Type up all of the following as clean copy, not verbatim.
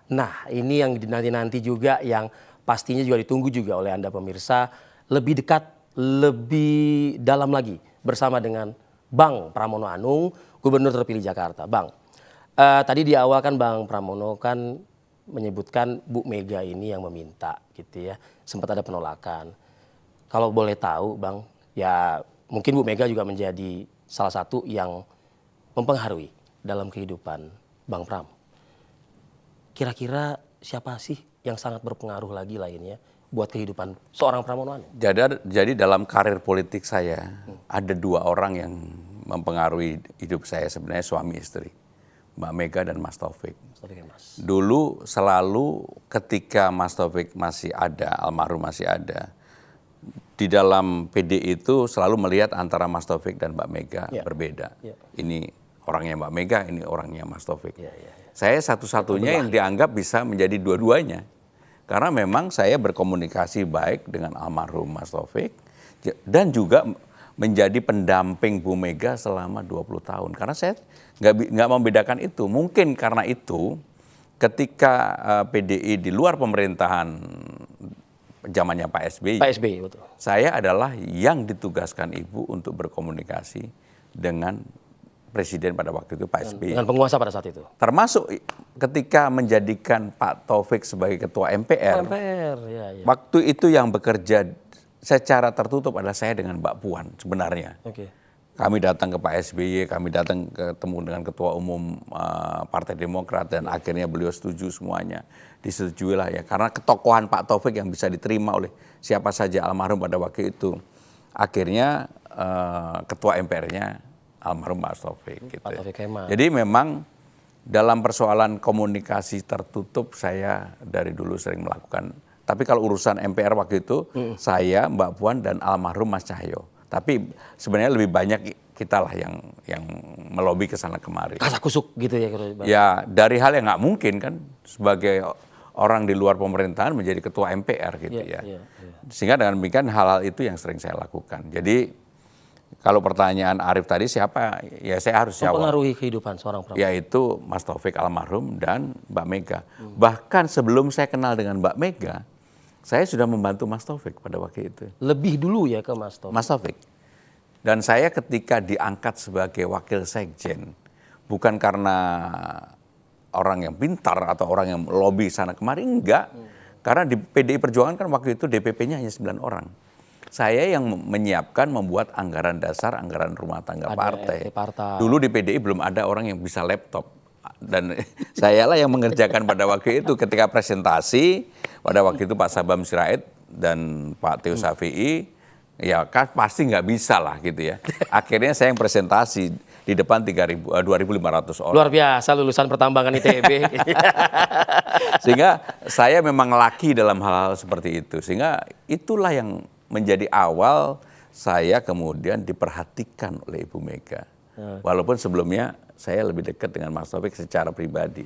Nah, ini yang nanti-nanti juga yang pastinya juga ditunggu juga oleh Anda pemirsa, lebih dekat, lebih dalam lagi bersama dengan Bang Pramono Anung, Gubernur terpilih Jakarta. Bang, tadi di awal kan Bang Pramono kan menyebutkan Bu Mega ini yang meminta gitu ya, sempat ada penolakan. Kalau boleh tahu Bang, ya mungkin Bu Mega juga menjadi salah satu yang mempengaruhi dalam kehidupan Bang Pram. Kira-kira siapa sih yang sangat berpengaruh lagi lainnya buat kehidupan seorang Pramono Anung? Jadi dalam karir politik saya ada dua orang yang mempengaruhi hidup saya sebenarnya, suami istri, Mbak Mega dan Mas Taufik. Mas. Dulu selalu ketika Mas Taufik masih ada, almarhum masih ada, di dalam PDI itu selalu melihat antara Mas Taufik dan Mbak Mega berbeda. Ini orangnya Mbak Mega, ini orangnya Mas Taufik. Saya satu-satunya yang dianggap bisa menjadi dua-duanya. Karena memang saya berkomunikasi baik dengan almarhum Mas Taufik dan juga menjadi pendamping Bu Mega selama 20 tahun. Karena saya nggak membedakan itu. Mungkin karena itu ketika PDI di luar pemerintahan zamannya Pak SBY, betul. Saya adalah yang ditugaskan Ibu untuk berkomunikasi dengan Presiden pada waktu itu Pak SBY. Dengan penguasa pada saat itu. Termasuk ketika menjadikan Pak Taufik sebagai Ketua MPR. Waktu itu yang bekerja secara tertutup adalah saya dengan Mbak Puan sebenarnya. Kami datang ke Pak SBY, kami datang ketemu dengan Ketua Umum Partai Demokrat dan akhirnya beliau setuju semuanya. Disetujuilah ya, karena ketokohan Pak Taufik yang bisa diterima oleh siapa saja almarhum pada waktu itu. Akhirnya Ketua MPR-nya almarhum Mas Taufik. Gitu. Jadi memang dalam persoalan komunikasi tertutup saya dari dulu sering melakukan. Tapi kalau urusan MPR waktu itu saya, Mbak Puan dan almarhum Mas Cahyo. Tapi sebenarnya lebih banyak kita lah yang melobi ke sana kemari. Kasak-kusuk gitu ya? Ya dari hal yang nggak mungkin kan sebagai orang di luar pemerintahan menjadi ketua MPR gitu ya. Sehingga dengan demikian hal-hal itu yang sering saya lakukan. Jadi kalau pertanyaan Arief tadi siapa, ya saya harus jawab. Mempengaruhi kehidupan seorang Pramono. Yaitu Mas Taufik almarhum dan Mbak Mega. Bahkan sebelum saya kenal dengan Mbak Mega, saya sudah membantu Mas Taufik pada waktu itu. Lebih dulu ya ke Mas Taufik? Mas Taufik. Dan saya ketika diangkat sebagai wakil sekjen, bukan karena orang yang pintar atau orang yang lobby sana kemari, enggak. Karena di PDI Perjuangan kan waktu itu DPP-nya hanya 9 orang. Saya yang menyiapkan, membuat anggaran dasar, anggaran rumah tangga partai. Dulu di PDI belum ada orang yang bisa laptop. Dan sayalah yang mengerjakan pada waktu itu ketika presentasi, pada waktu itu Pak Sabam Sirait dan Pak Teo Syafi'i, ya kan pasti nggak bisa lah gitu ya. Akhirnya saya yang presentasi di depan 2.500 orang. Luar biasa lulusan pertambangan ITB. Sehingga saya memang laki dalam hal-hal seperti itu. Sehingga itulah yang menjadi awal saya kemudian diperhatikan oleh Ibu Mega. Walaupun sebelumnya saya lebih dekat dengan Mas Taufik secara pribadi.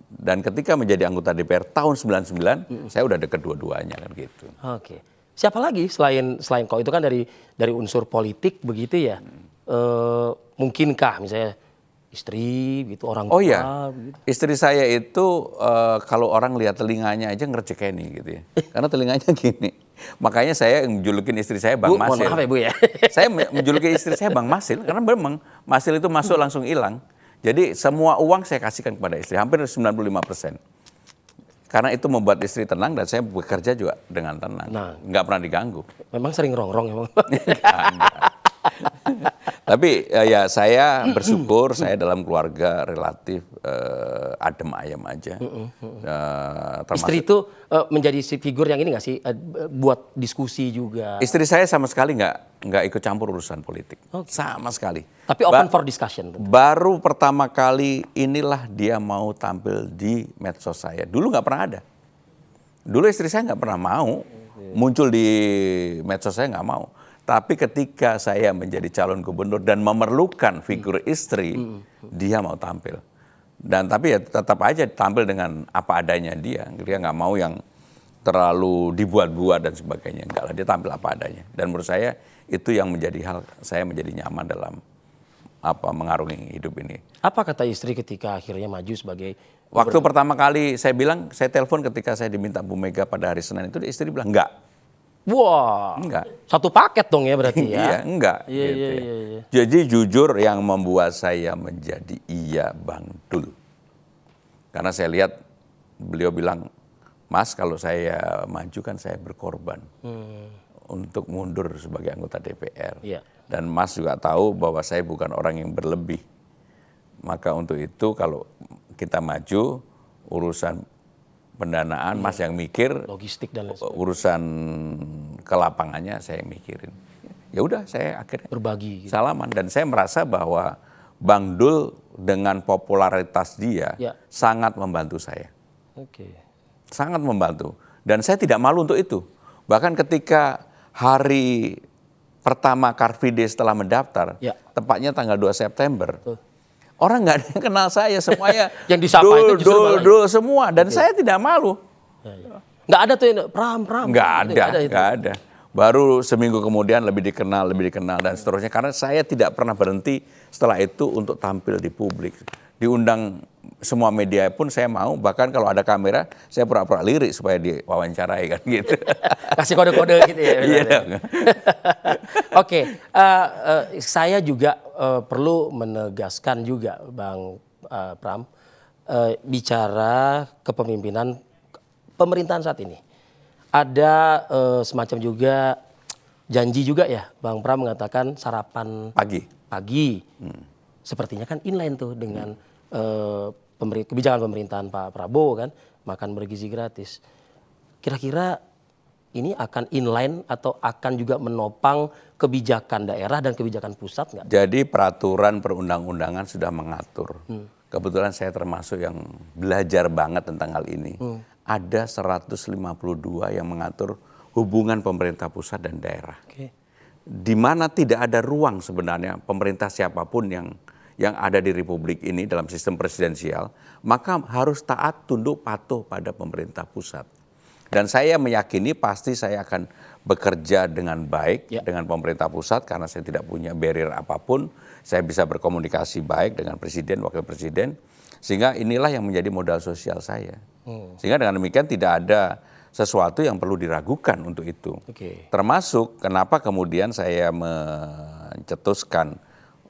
Dan ketika menjadi anggota DPR tahun 99, saya udah dekat dua-duanya kan gitu. Oke. Siapa lagi selain kalau itu kan dari unsur politik begitu ya? Mungkinkah misalnya istri gitu, orang tua? Oh iya, gitu. Istri saya itu kalau orang lihat telinganya aja ngerjekeni gitu ya. Karena telinganya gini. Makanya saya menjulukin istri saya Bang Masil. Maaf ya Bu ya. Saya menjulukin istri saya Bang Masil karena memang Masil itu masuk langsung hilang. Jadi semua uang saya kasihkan kepada istri, hampir 95%. Karena itu membuat istri tenang dan saya bekerja juga dengan tenang. Nggak pernah diganggu. Memang sering rongrong emang. Enggak. Tapi ya saya bersyukur saya dalam keluarga relatif adem ayem aja. Istri itu menjadi figur yang ini nggak sih buat diskusi juga? Istri saya sama sekali nggak ikut campur urusan politik, sama sekali. Tapi open for discussion. Betul. Baru pertama kali inilah dia mau tampil di medsos saya. Dulu nggak pernah ada. Dulu istri saya nggak pernah mau muncul di medsos saya, nggak mau. Tapi ketika saya menjadi calon gubernur dan memerlukan figur istri, dia mau tampil. Dan tapi ya tetap aja tampil dengan apa adanya dia. Dia nggak mau yang terlalu dibuat-buat dan sebagainya. Enggak lah, dia tampil apa adanya. Dan menurut saya itu yang menjadi hal saya menjadi nyaman dalam mengarungi hidup ini. Apa kata istri ketika akhirnya maju sebagai Waktu pertama kali saya bilang, saya telepon ketika saya diminta Bu Mega pada hari Senin itu, istri bilang enggak. Wah, enggak. Satu paket dong ya berarti ya? Iya, enggak. Iya, gitu iya, ya. iya. Jadi jujur yang membuat saya menjadi iya Bang Dul. Karena saya lihat beliau bilang, Mas kalau saya maju kan saya berkorban untuk mundur sebagai anggota DPR. Iya. Dan Mas juga tahu bahwa saya bukan orang yang berlebih. Maka untuk itu kalau kita maju, urusan pendanaan Mas yang mikir, logistik dan lain sebagainya. Urusan ke lapangannya saya mikirin. Ya udah saya akhirnya Berbagi. Gitu. Salaman, dan saya merasa bahwa Bang Dul dengan popularitas dia sangat membantu saya. Sangat membantu. Dan saya tidak malu untuk itu. Bahkan ketika hari pertama Car Free Day setelah mendaftar, tepatnya tanggal 2 September, orang nggak ada yang kenal saya, semuanya yang disapa itu justru Dul semua, dan saya tidak malu. Nggak ada tuh Pram. Nggak ada. Baru seminggu kemudian lebih dikenal dan seterusnya. Karena saya tidak pernah berhenti setelah itu untuk tampil di publik. Diundang semua media pun saya mau, bahkan kalau ada kamera saya pura-pura lirik supaya diwawancarai kan gitu. Kasih kode-kode gitu ya. Oke, saya juga perlu menegaskan juga Bang Pram, bicara kepemimpinan pemerintahan saat ini. Ada semacam juga janji juga ya, Bang Pram mengatakan sarapan pagi. Sepertinya kan inline tuh dengan kebijakan pemerintahan Pak Prabowo kan, makan bergizi gratis. Kira-kira ini akan inline atau akan juga menopang kebijakan daerah dan kebijakan pusat nggak? Jadi peraturan perundang-undangan sudah mengatur. Kebetulan saya termasuk yang belajar banget tentang hal ini. Ada 152 yang mengatur hubungan pemerintah pusat dan daerah. Di mana tidak ada ruang sebenarnya pemerintah siapapun yang ada di Republik ini dalam sistem presidensial, maka harus taat tunduk patuh pada pemerintah pusat. Dan saya meyakini pasti saya akan bekerja dengan baik dengan pemerintah pusat karena saya tidak punya barrier apapun. Saya bisa berkomunikasi baik dengan presiden, wakil presiden, sehingga inilah yang menjadi modal sosial saya. Sehingga dengan demikian tidak ada sesuatu yang perlu diragukan untuk itu. Termasuk kenapa kemudian saya mencetuskan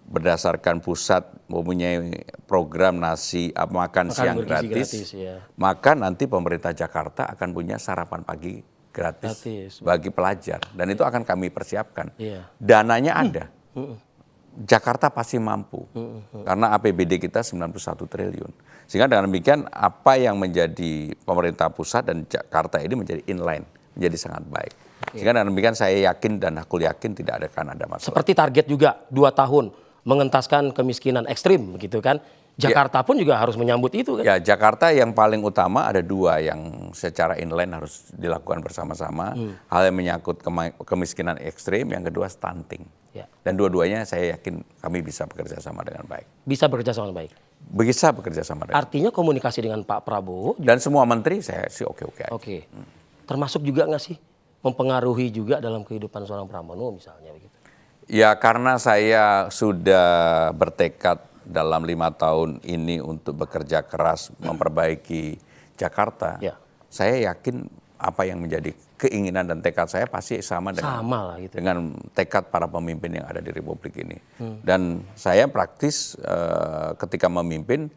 berdasarkan pusat mempunyai program makan siang gratis, maka nanti pemerintah Jakarta akan punya sarapan pagi gratis bagi pelajar, dan itu akan kami persiapkan. Dananya ada. Jakarta pasti mampu karena APBD kita 91 triliun. Sehingga dengan demikian apa yang menjadi pemerintah pusat dan Jakarta ini menjadi inline, menjadi sangat baik. Sehingga dengan demikian saya yakin dan aku yakin tidak akan ada masalah. Seperti target juga 2 tahun mengentaskan kemiskinan ekstrim begitu kan. Jakarta pun juga harus menyambut itu kan. Ya, Jakarta yang paling utama ada 2 yang secara inline harus dilakukan bersama-sama. Hal yang menyangkut kemiskinan ekstrim, yang kedua stunting. Dan dua-duanya saya yakin kami bisa bekerja sama dengan baik. Bisa bekerja sama baik? Bisa bekerja sama dengan Artinya komunikasi dengan Pak Prabowo? Dan semua menteri saya sih oke-oke aja. Termasuk juga nggak sih mempengaruhi juga dalam kehidupan seorang Pramono misalnya begitu? Ya karena saya sudah bertekad dalam 5 tahun ini untuk bekerja keras memperbaiki Jakarta. Saya yakin apa yang menjadi keinginan dan tekad saya pasti sama dengan tekad para pemimpin yang ada di Republik ini. Dan saya praktis ketika memimpin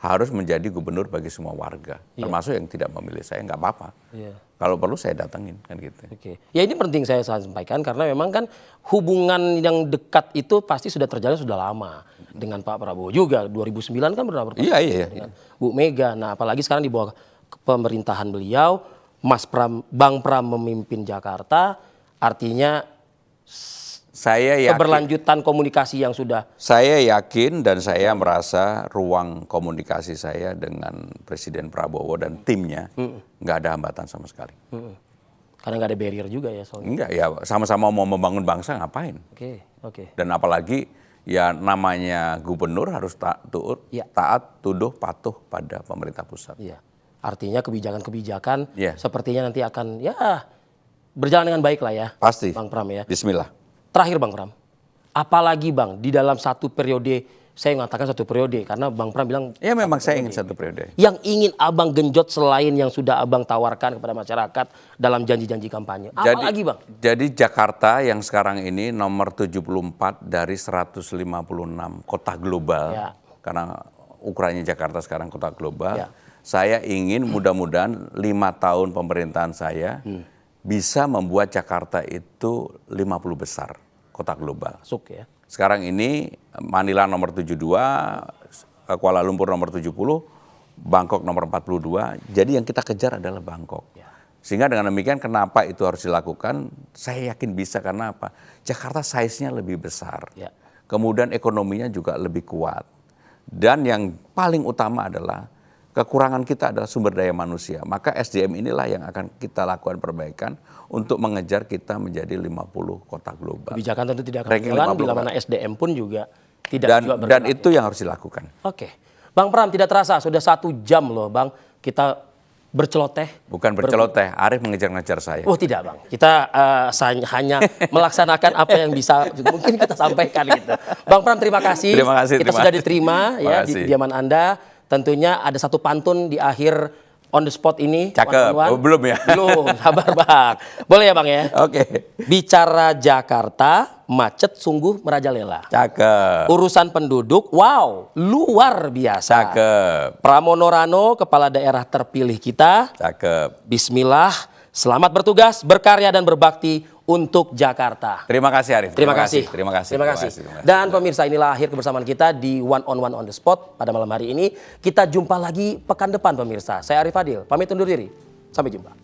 harus menjadi gubernur bagi semua warga, termasuk yang tidak memilih saya, nggak apa-apa. Kalau perlu saya datengin kan gitu. Ya ini penting saya sampaikan karena memang kan hubungan yang dekat itu pasti sudah terjalin sudah lama dengan Pak Prabowo juga. 2009 kan pernah berpasangan dengan Bu Mega. Nah apalagi sekarang di bawah pemerintahan beliau, Bang Pram memimpin Jakarta, artinya saya yakin, keberlanjutan komunikasi yang sudah. Saya yakin dan saya merasa ruang komunikasi saya dengan Presiden Prabowo dan timnya nggak ada hambatan sama sekali. Karena nggak ada barrier juga ya soalnya. Enggak, ya sama-sama mau membangun bangsa ngapain. Dan apalagi ya namanya gubernur harus taat, tunduk, patuh pada pemerintah pusat. Artinya kebijakan-kebijakan sepertinya nanti akan berjalan dengan baik lah ya. Pasti. Bang Pram ya. Bismillah. Terakhir Bang Pram, apalagi Bang di dalam satu periode saya mengatakan 1 periode karena Bang Pram bilang ya memang saya ingin 1 periode. Yang ingin Abang genjot selain yang sudah Abang tawarkan kepada masyarakat dalam janji-janji kampanye. Apa lagi Bang? Jadi Jakarta yang sekarang ini nomor 74 dari 156 kota global. Ya. Karena ukurannya Jakarta sekarang kota global. Ya. Saya ingin mudah-mudahan 5 tahun pemerintahan saya bisa membuat Jakarta itu 50 besar kota global. Masuk ya. Sekarang ini Manila nomor 72, Kuala Lumpur nomor 70, Bangkok nomor 42. Jadi yang kita kejar adalah Bangkok. Ya. Sehingga dengan demikian kenapa itu harus dilakukan? Saya yakin bisa karena apa? Jakarta size-nya lebih besar. Ya. Kemudian ekonominya juga lebih kuat. Dan yang paling utama adalah kekurangan kita adalah sumber daya manusia. Maka SDM inilah yang akan kita lakukan perbaikan untuk mengejar kita menjadi 50 kota global. Kebijakan tentu tidak akan jalan bila mana SDM pun juga tidak juga bergerak. Dan itu yang harus dilakukan. Oke. Bang Pram, tidak terasa sudah 1 jam loh Bang kita berceloteh. Bukan berceloteh, Arief mengejar-ngejar saya. Oh tidak Bang, kita hanya melaksanakan apa yang bisa mungkin kita sampaikan gitu. Bang Pram terima kasih. Terima kasih. Kita sudah diterima ya di kediaman Anda. Tentunya ada 1 pantun di akhir on the spot ini. Cakep. Oh, belum ya? Belum, sabar Bang. Boleh ya Bang ya? Oke. Bicara Jakarta, macet sungguh merajalela. Cakep. Urusan penduduk, wow, luar biasa. Cakep. Pramono Rano, kepala daerah terpilih kita. Cakep. Bismillah, selamat bertugas, berkarya dan berbakti untuk Jakarta. Terima kasih Arief. Terima kasih. Terima kasih. Dan pemirsa, inilah akhir kebersamaan kita di One on the Spot pada malam hari ini. Kita jumpa lagi pekan depan pemirsa. Saya Arief Fadil, pamit undur diri. Sampai jumpa.